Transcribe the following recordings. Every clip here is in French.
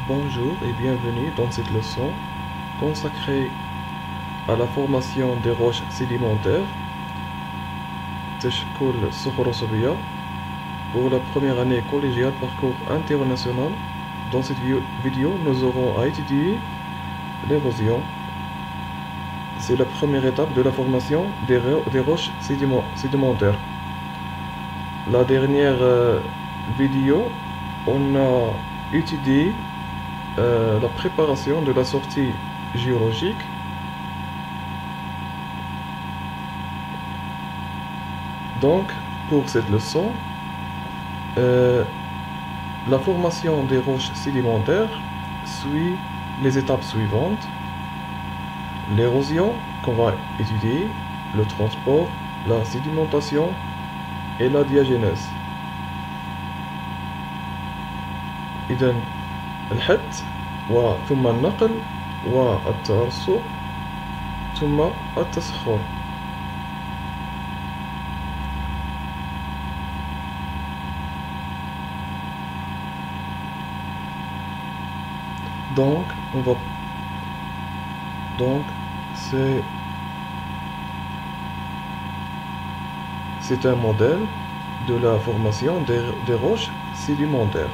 Bonjour et bienvenue dans cette leçon consacrée à la formation des roches sédimentaires تشكل الصخور الصلبية pour la première année collégiale parcours international. Dans cette vidéo, nous aurons à étudier l'érosion. C'est la première étape de la formation des roches sédimentaires. La dernière vidéo, on a étudié la préparation de la sortie géologique. Donc, pour cette leçon, la formation des roches sédimentaires suit les étapes suivantes. L'érosion qu'on va étudier, le transport, la sédimentation et la diagénèse. إذن الحت ثم النقل والترسب ثم التصخر. Donc c'est un modèle de la formation des roches sédimentaires,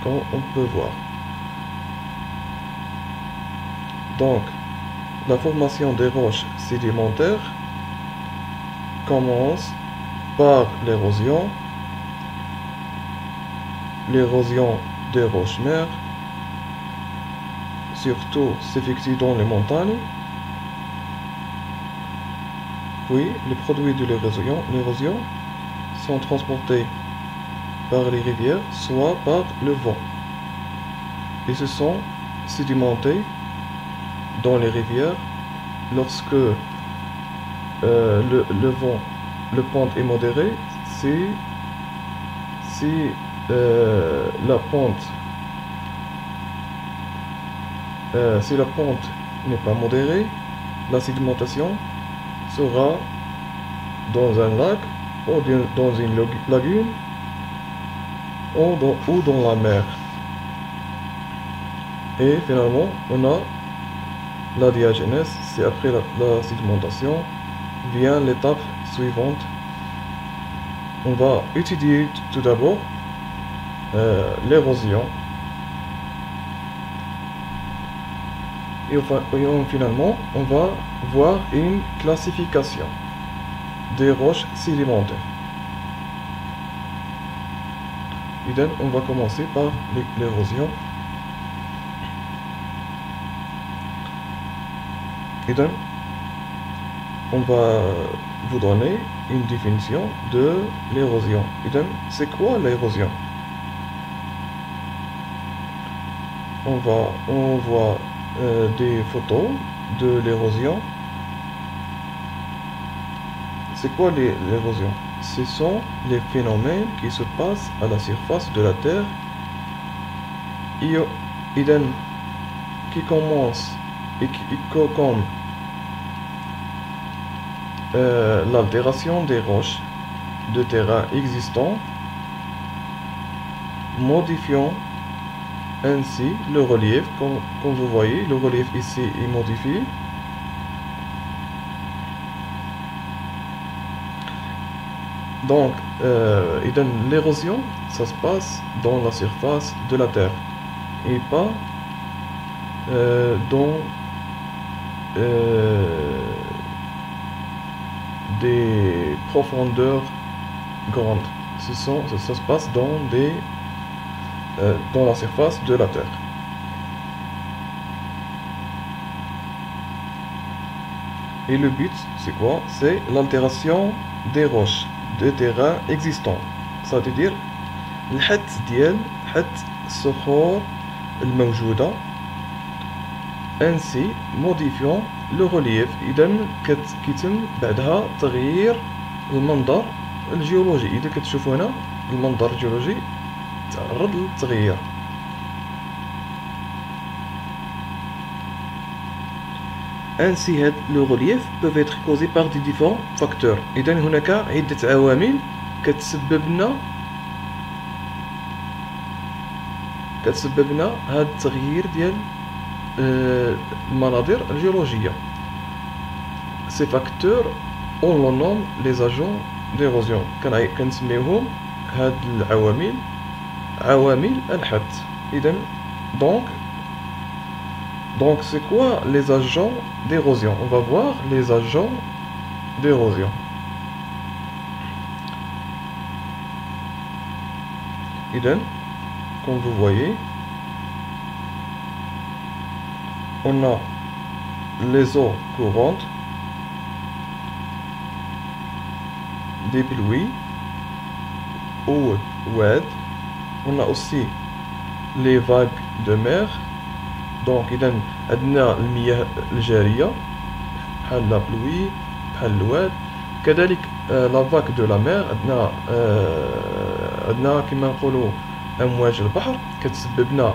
comme on peut voir. Donc, la formation des roches sédimentaires commence par l'érosion des roches mères, surtout s'effectue dans les montagnes. Puis, les produits de l'érosion sont transportés par les rivières, soit par le vent, et se sont sédimentés dans les rivières lorsque le vent, le pente est modéré. Si la pente n'est pas modérée, la sédimentation sera dans un lac ou dans une lagune ou dans la mer. Et finalement, on a la diagénèse. C'est après la sédimentation vient l'étape suivante. On va étudier tout d'abord l'érosion. Et finalement, on va voir une classification des roches sédimentaires. Et on va commencer par l'érosion. Et on va vous donner une définition de l'érosion. Et c'est quoi l'érosion? On voit des photos de l'érosion. C'est quoi l'érosion? Ce sont les phénomènes qui se passent à la surface de la Terre qui commencent et comme l'altération des roches de terrain existants, modifiant ainsi le relief. Comme vous voyez, le relief ici est modifié. Donc, l'érosion, ça se passe dans la surface de la Terre et pas dans des profondeurs grandes. Ça se passe dans la surface de la Terre. Et le but, c'est quoi? C'est l'altération des roches de terrain existants. C'est-à-dire الحت ديال الصخور الموجودة ainsi modifiant le relief. إذا كيتم بعدها تغيير المنظر الجيولوجي. إذا كتشوفوا هنا المنظر الجيولوجي تعرض للتغيير. Ainsi, le relief peut être causé par des différents facteurs. إذا هناك عدة عوامل كتسبب لنا كتسبب لنا هذا التغيير ديال المناظر الجيولوجية. Ces facteurs on les nomme les agents d'érosion. كنسميوهم هاد العوامل عوامل الحت. إذن donc c'est quoi les agents d'érosion? On va voir les agents d'érosion. Idem, comme vous voyez, on a les eaux courantes, des pluies ou oued. On a aussi les vagues de mer. Donc إذا عندنا المياه الجارية بحال لا بلوي بحال الواد. كذلك لا فاك دو لا مير عندنا كما نقولوا أمواج البحر كتسبب لنا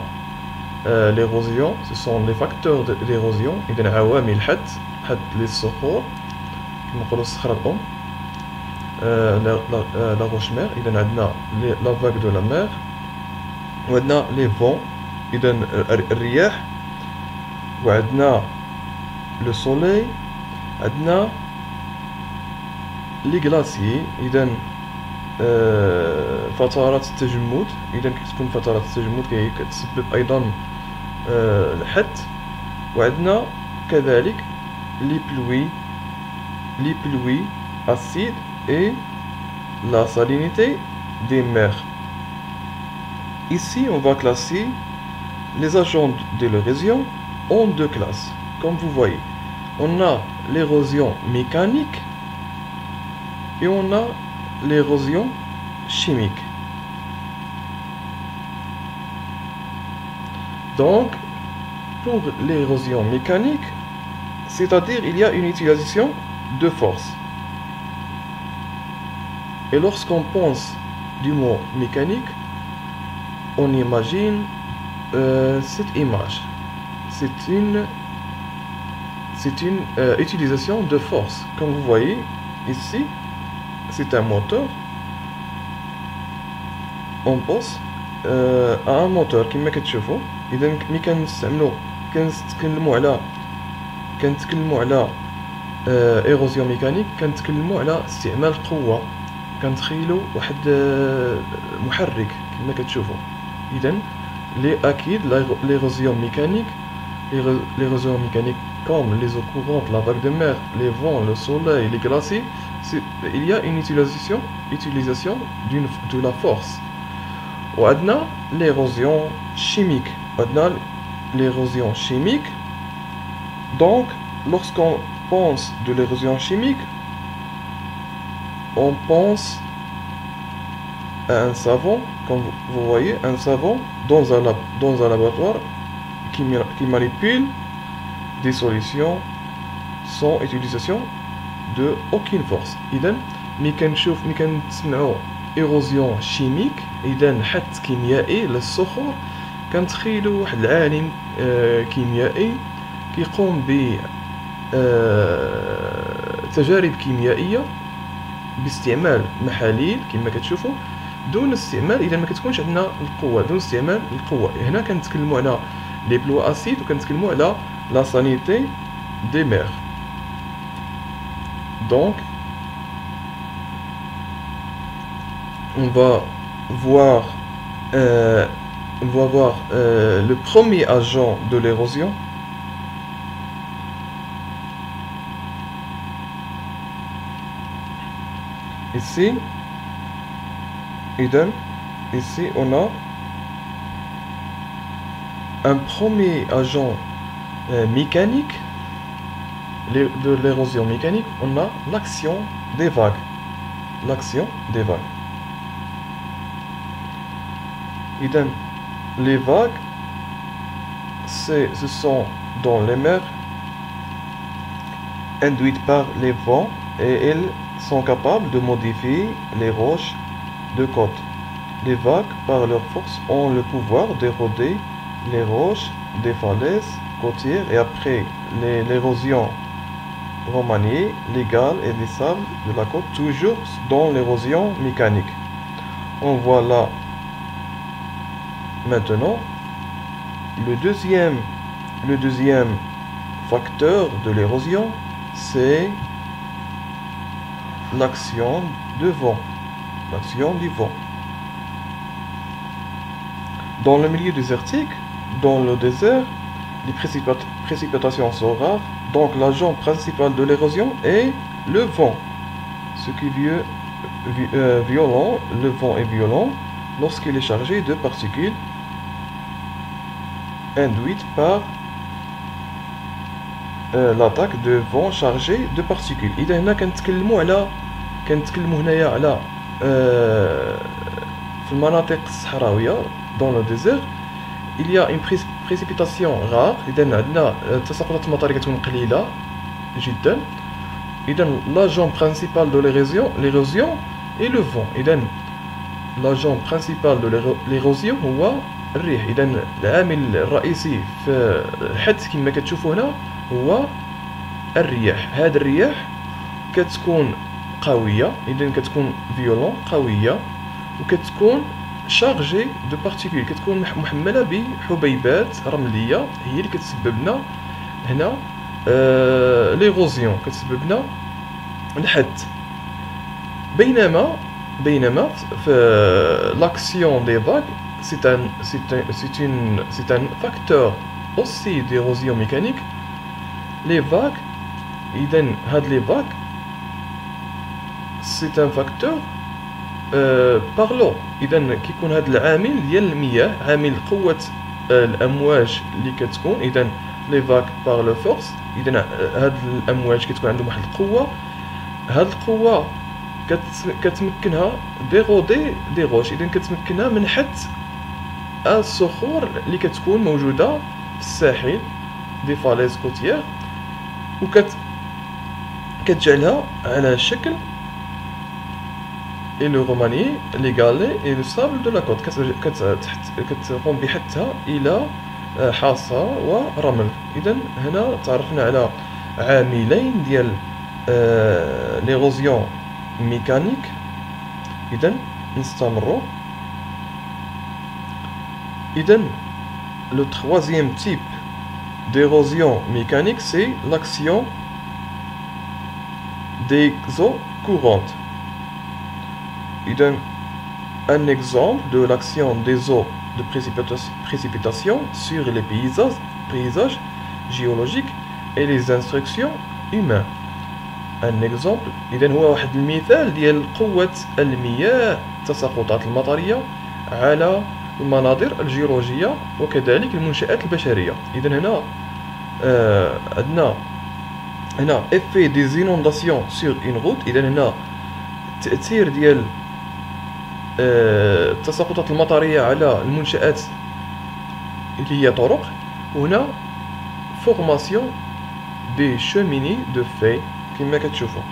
l'érosion. Ce sont les facteurs d'érosion. إذا عوامل الحت للصخور كما نقولوا الصخرة الأم لا روش مير. إذا عندنا لا فاك دو لا مير وعندنا لي فون إذا الرياح وعندنا لو سوليل عندنا لي غلاسيي. إذا فترات التجمد. إذا كتكون فترات التجمد كتسبب أيضا الحت. وعندنا كذلك لي بلوي acide et la salinité des mers. Ici, on va classer les agents de l'érosion en deux classes. Comme vous voyez, on a l'érosion mécanique et on a l'érosion chimique. Donc, pour l'érosion mécanique, c'est-à-dire il y a une utilisation de force. Et lorsqu'on pense du mot mécanique, on imagine cette image. C'est une utilisation de force. Comme vous voyez ici, c'est un moteur. On pense à un moteur كما كتشوفوا. إذا ملي كنتكلموا على ايروزيون ميكانيك كنتكلموا على استعمال القوة. كنتخيلوا واحد محرك كما كتشوفوا. إذا أكيد l'érosion mécanique comme les eaux courantes, la vague de mer, les vents, le soleil, les glaciers, il y a une utilisation de la force. وعندنا l'érosion chimique. Donc, lorsqu'on pense de l'érosion chimique, on pense à un savon, comme vous voyez, un savon dans un laboratoire qui manipule des solutions sans utilisation de aucune force. إذا ملي كنسمعوا érosion chimique إذا حت كيميائي للصخور كنتخيلوا واحد العالم كيميائي كيقوم ب تجارب كيميائية باستعمال محاليل كما كتشوفوا دون استعمال إذا ما كتكونش عندنا القوة دون استعمال القوة. هنا كنتكلموا على لي بلو اسيد وكنتكلموا على لا سانيتي دي مير. Donc on va voir le premier agent de l'érosion. Ici, ici on a un premier agent mécanique de l'érosion mécanique. On a l'action des vagues. Idem, les vagues, ce sont dans les mers induites par les vents et elles sont capables de modifier les roches de côte. Les vagues, par leur force, ont le pouvoir d'éroder les roches des falaises côtières et après l'érosion remaniée, les galles et les sables de la côte, toujours dans l'érosion mécanique. On voit là maintenant le deuxième facteur de l'érosion, c'est l'action de vent, l'action du vent. Dans le milieu désertique, dans le désert, les précipitations sont rares, donc l'agent principal de l'érosion est le vent. Ce qui est violent, le vent est violent lorsqu'il est chargé de particules induites par l'attaque de vent chargé de particules. إذا هنا كنتكلموا هنايا على في المناطق الصحراوية dans le désert il y a une précipitation rare. إذا عندنا التساقطات المطرية كتكون قليلة جدا. إذا l'agent principal de l'érosion est le vent. إذا l'agent principal de l'érosion هو الريح. إذا العامل الرئيسي في الحد كما كتشوفوا هنا هو الرياح. هاد الرياح كتكون قوية، إذا كتكون فيولون قوية، وكتكون شارجي دو بارتيكول، كتكون محملة بحبيبات رملية هي اللي كتسبب لنا هنا ليغوزيون، كتسبب لنا الحد. بينما في l'action des vagues c'est un facteur aussi d'érosion mécanique. Les vagues, les vagues, c'est un facteur par l'eau. إذا كيكون هذا العامل ديال المياه، عامل قوة الأمواج اللي كتكون. إذا les vagues par le force. إذا هاد الأمواج كتكون عندهم واحد القوة. هاد القوة كتمكنها ديغودي دي غوش. إذا كتمكنها من حد الصخور اللي كتكون موجودة في الساحل دي فاليز كوتيير، كتجعلها على شكل et le remanier les galets et le sable de la côte. كتقوم بحثها إلى حصى ورمل. إذا هنا تعرفنا على عاملين ديال l'érosion mécanique. إذا نستمروا. إذا le troisième type d'érosion mécanique, c'est l'action des eaux courantes. Un exemple de l'action des eaux de précipitation sur les paysages géologiques et les instructions humaines. Un exemple هو واحد المثال ديال قوة المياه التساقطات المطرية على المناظر الجيولوجية وكذلك المنشآت البشرية. إذا هنا عندنا هنا effet des inondations sur une route. إذا هنا التأثير ديال التساقطات المطرية على المنشآت اللي هي طرق. وهنا formation des cheminées de feuilles كما كتشوفوا.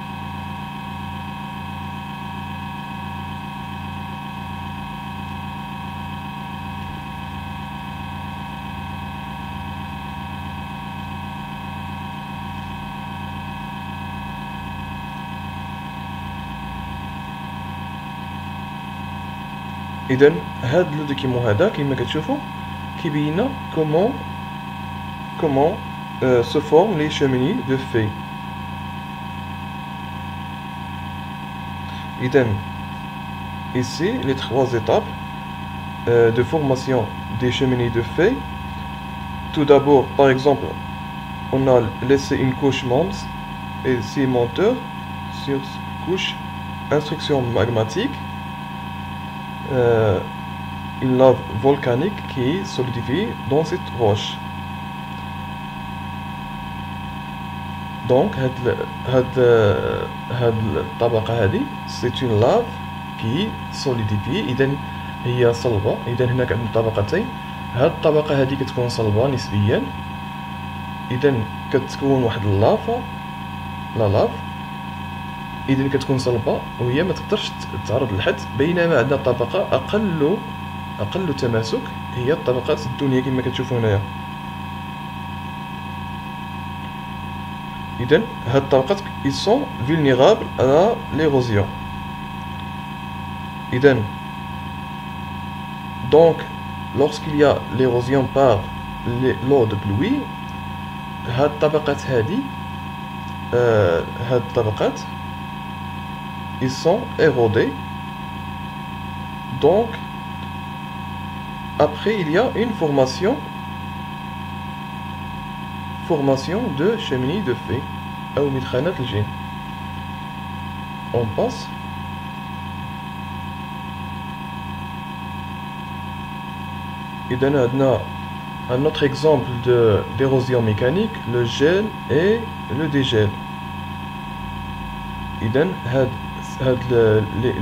إذن هاد لو دوكيمون هذا كما كتشوفوا كيبيننا comment se forment les cheminées de feuilles. إذن ici les trois étapes de formation des cheminées de feuilles. Tout d'abord, par exemple, on a laissé une couche membre et cimenteur sur couche instruction magmatique. Une lave volcanique qui solidifie dans cette roche. Donc, الطبقة هذه c'est une lave qui solidifie. إذا هي صلبة. إذا هناك عندنا طبقتين. هاد الطبقة هذه كتكون صلبة نسبيا. إذا كتكون واحد اللافا لا لاف. إذا كتكون صلبة وهي ما تقدرش تعرض للحد. بينما عندنا طبقة أقل تماسك هي الطبقات الدنيا كما كتشوفوا هنايا. إذن هاد الطبقات ils sont vulnérables à l'érosion. إذن donc lorsqu'il y a l'érosion par لو دو بلوي. هاد الطبقات هادي هاد الطبقات ils sont érodés. Donc après il y a une formation de cheminée de feu أو مدخنات الجين. On passe. إذن عندنا un autre exemple d'érosion mécanique, le gel et le dégel. إذن هاد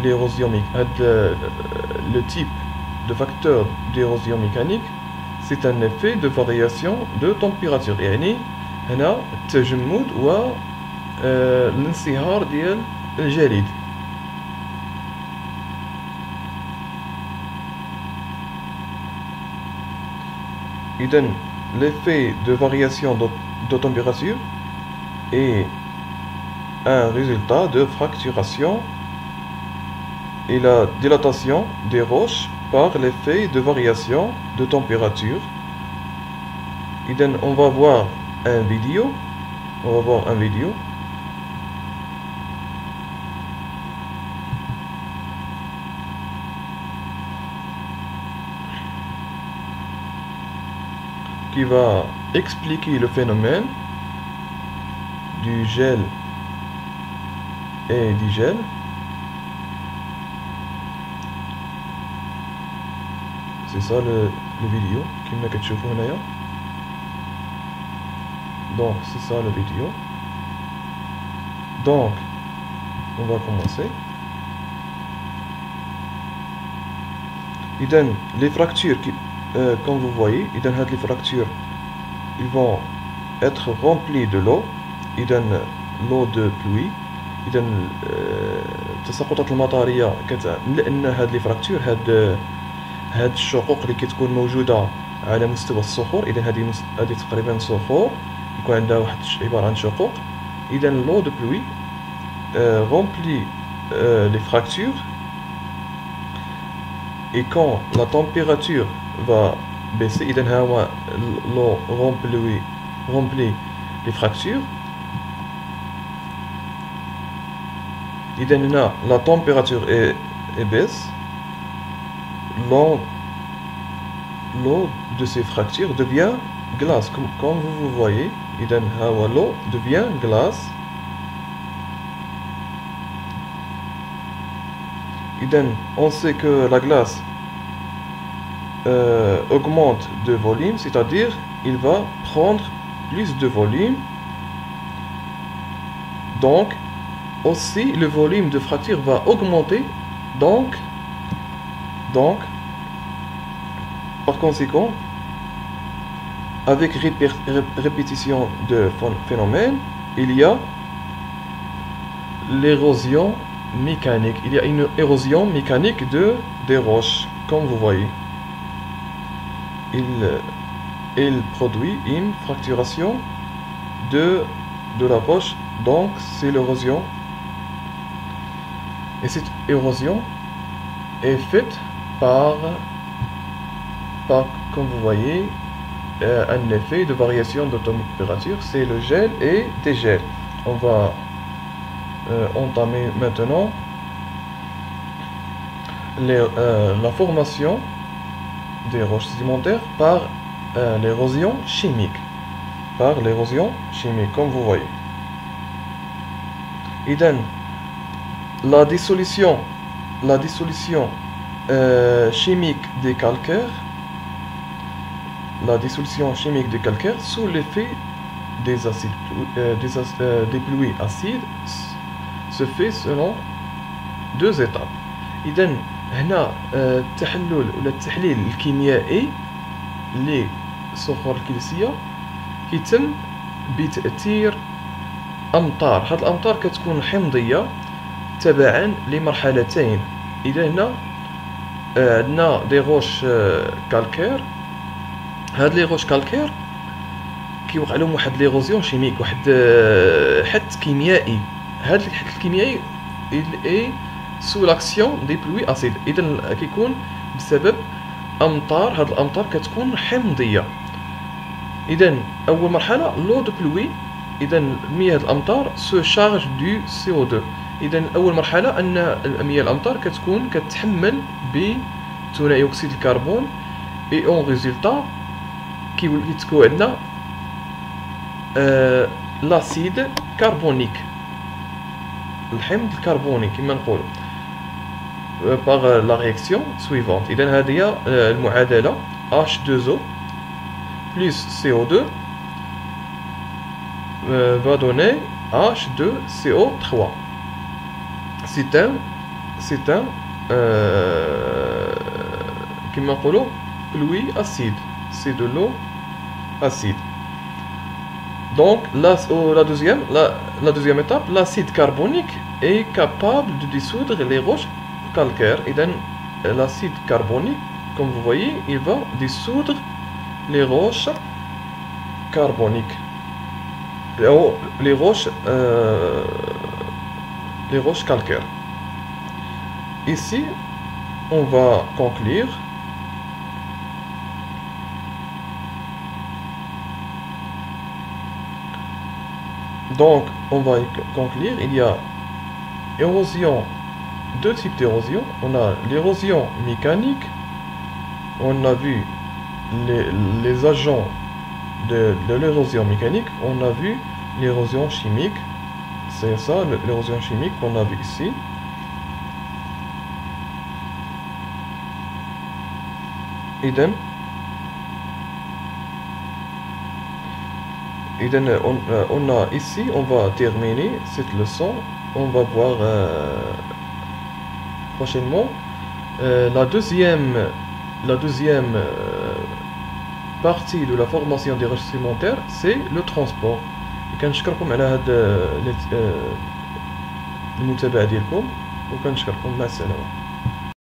l'érosion mécanique, le type de facteur d'érosion mécanique, c'est un effet de variation de température. يعني هنا التجمد و الانصهار ديال الجليد. إذن l'effet de variation de température est un résultat de fracturation et la dilatation des roches par l'effet de variation de température. إذن on va voir un vidéo. Qui va expliquer le phénomène du gel et du gel. C'est ça le vidéo qui m'a quelque chose. Donc c'est ça le vidéo. Donc on va commencer. إذن les fractures qui comme vous voyez, les fractures ils vont être remplies de l'eau. l'eau de pluie. التساقطات المطريه لان هاد لي فراكتور هاد الشقوق اللي كتكون موجوده على مستوى الصخور. اذا هذه تقريبا صخور يكون عندها واحد عباره عن شقوق. اذا l'eau de pluie remplit les fractures et quand la température va baisser, إذا هو l'eau remplit les fractures. إذا هنا la température est baisse, l'eau de ces fractures devient glace comme vous voyez. إذا هو l'eau devient glace. إذا on sait que la glace augmente de volume, c'est-à-dire il va prendre plus de volume. Donc aussi le volume de fracture va augmenter. Donc par conséquent, avec répétition de phénomènes, il y a l'érosion mécanique. Il y a une érosion mécanique des roches, comme vous voyez. Il produit une fracturation de la roche, donc c'est l'érosion. Et cette érosion est faite par comme vous voyez, un effet de variation de température, c'est le gel et dégel. On va entamer maintenant la formation des roches sédimentaires par l'érosion chimique. Comme vous voyez. إذن la dissolution chimique des calcaires, sous l'effet des acides des pluies acides se fait selon deux étapes. إذن هنا التحلل ولا التحليل الكيميائي للصخور الكلسية كيتم بتأثير أمطار. هاد الأمطار كتكون حمضية تبعا لمرحلتين. إذا هنا عندنا دي غوش كالكير. هاد لي غوش كالكير كيوقع لهم واحد ليغوزيون شيميك، واحد حد كيميائي. هاد الحد الكيميائي اي سو لاكسيون دي بلوي اسيد. اذا كيكون بسبب امطار. هاد الامطار كتكون حمضيه. إذا أول مرحلة لو دو بلوي، إذا مياه الأمطار سو شارج دو CO2. إذا أول مرحلة أن مياه الأمطار كتحمل بثاني أكسيد الكربون، إي أون ريزولتا كيتكون عندنا لاسيد كربونيك، الحمض الكربوني كما نقولوا باغ لا رياكسيون سويفونت. إذا هذه هي المعادلة H2O plus CO2 va donner H2CO3. C'est un كما نقولوا pluie acide، c'est de l'eau acide. Donc la deuxième étape, l'acide carbonique est capable de dissoudre les roches calcaires. Et donc l'acide carbonique, comme vous voyez, il va dissoudre les roches carboniques, les roches calcaires. Ici, on va conclure. Donc, on va conclure. Il y a érosion, deux types d'érosion. On a l'érosion mécanique. On a vu les agents de l'érosion mécanique. On a vu l'érosion chimique. C'est ça, l'érosion chimique qu'on a vu ici. Idem. On a ici, on va terminer cette leçon. On va voir prochainement la deuxième partie de la formation des roches sédimentaires, c'est le transport. كنشكركم على هذا المتابعة ديالكم، وكنشكركم. مع السلامة.